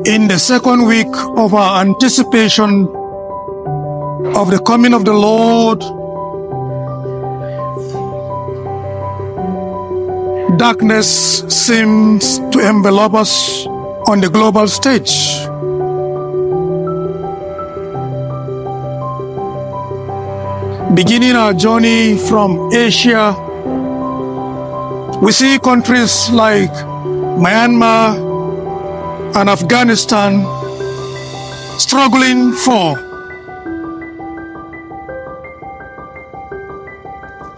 In the second week of our anticipation of the coming of the Lord, darkness seems to envelop us on the global stage. Beginning our journey from Asia, we see countries like Myanmar and Afghanistan struggling for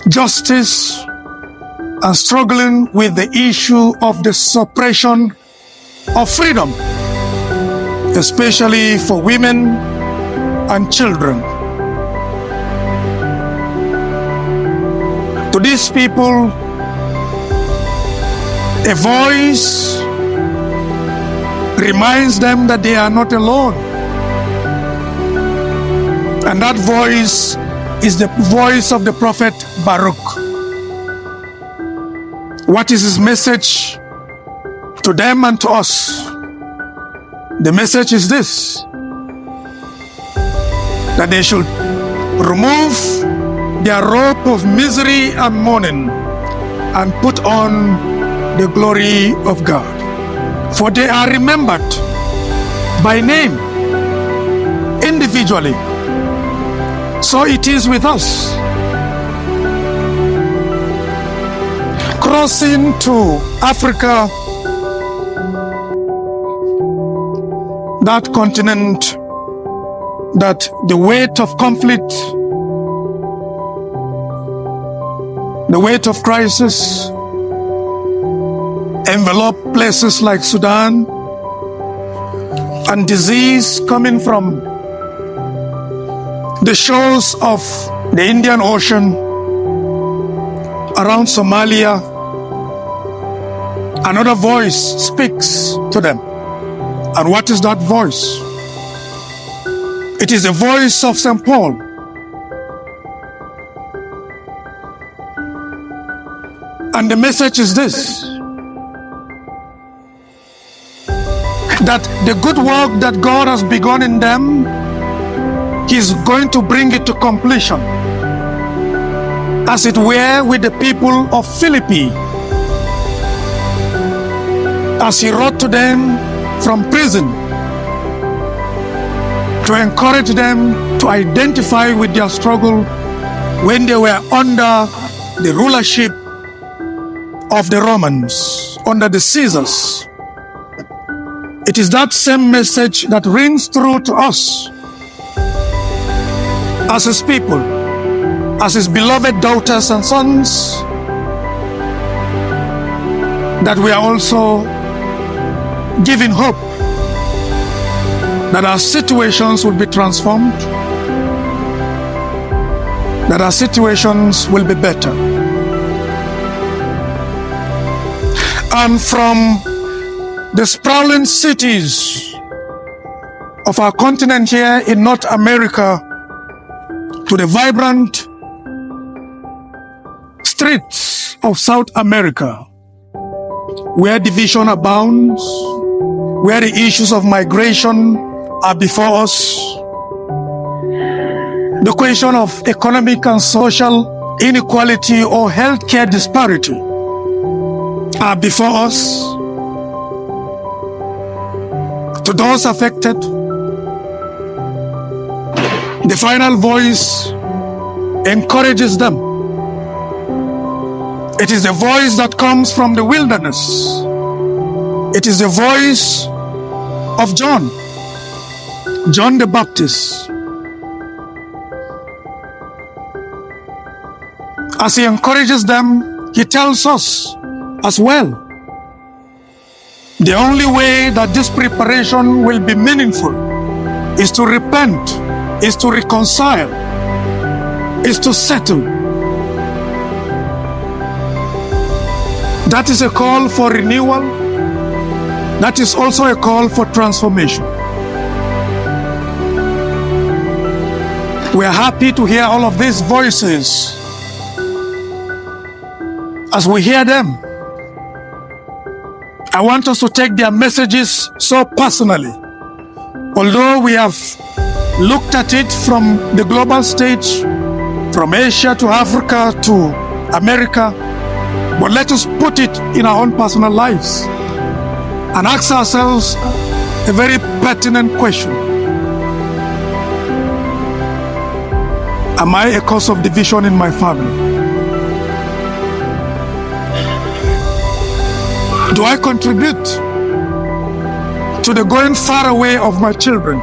justice and struggling with the issue of the suppression of freedom, especially for women and children. To these people, a voice reminds them that they are not alone. And that voice is the voice of the prophet Baruch. What is his message to them and to us? The message is this: that they should remove their robe of misery and mourning and put on the glory of God. For they are remembered by name, individually. So it is with us. Crossing to Africa, that continent that the weight of conflict, the weight of crisis envelop places like Sudan, and disease coming from the shores of the Indian Ocean around Somalia. Another voice speaks to them. And what is that voice? It is the voice of St. Paul. And the message is this: that the good work that God has begun in them, He's going to bring it to completion. As it were with the people of Philippi, as He wrote to them from prison to encourage them to identify with their struggle when they were under the rulership of the Romans, under the Caesars. It is that same message that rings true to us as His people, as His beloved daughters and sons, that we are also giving hope that our situations will be transformed, that our situations will be better. And from the sprawling cities of our continent here in North America to the vibrant streets of South America, where division abounds, where the issues of migration are before us, the question of economic and social inequality or healthcare disparity are before us. To those affected, the final voice encourages them. It is the voice that comes from the wilderness. It is the voice of John the Baptist. As he encourages them, he tells us as well. The only way that this preparation will be meaningful is to repent, is to reconcile, is to settle. That is a call for renewal. That is also a call for transformation. We are happy to hear all of these voices. As we hear them, I want us to take their messages so personally. Although we have looked at it from the global stage, from Asia to Africa to America, but let us put it in our own personal lives and ask ourselves a very pertinent question. Am I a cause of division in my family? Do I contribute to the going far away of my children?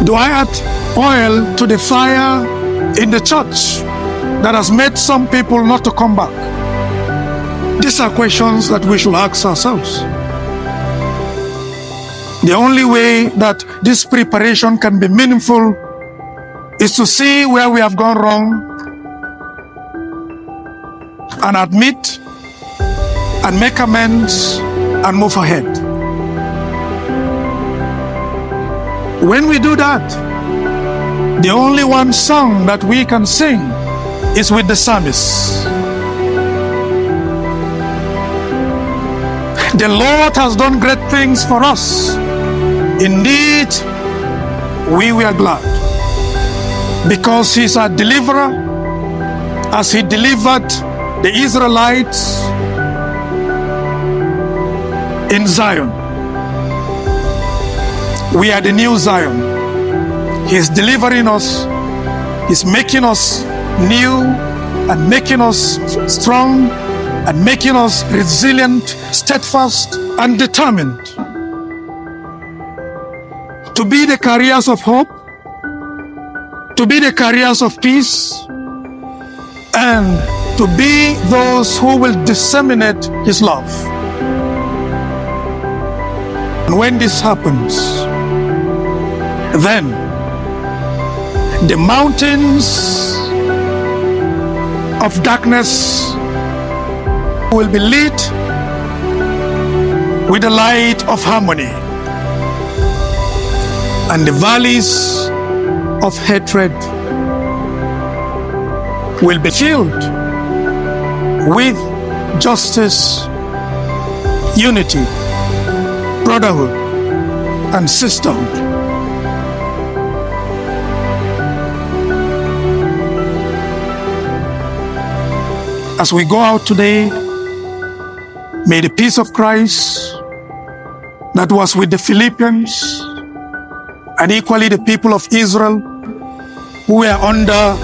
Do I add oil to the fire in the church that has made some people not to come back? These are questions that we should ask ourselves. The only way that this preparation can be meaningful is to see where we have gone wrong and admit and make amends and move ahead. When we do that, the only one song that we can sing is with the psalmist. The Lord has done great things for us. Indeed, we were glad, because He's our deliverer, as He delivered the Israelites in Zion. We are the new Zion. He's delivering us. He's making us new and making us strong and making us resilient, steadfast, and determined to be the carriers of hope, to be the carriers of peace, and to be those who will disseminate His love. And when this happens, then the mountains of darkness will be lit with the light of harmony, and the valleys of hatred will be filled with justice, unity, brotherhood, and sisterhood. As we go out today, may the peace of Christ that was with the Philippians and equally the people of Israel who were under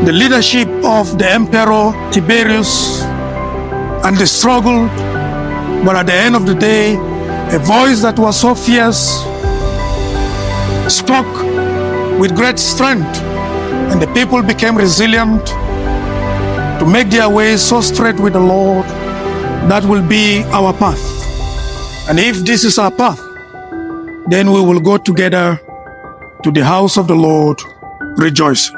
the leadership of the Emperor Tiberius, and they struggled, but at the end of the day, a voice that was so fierce spoke with great strength, and the people became resilient to make their way so straight with the Lord. That will be our path. And if this is our path, then we will go together to the house of the Lord rejoicing.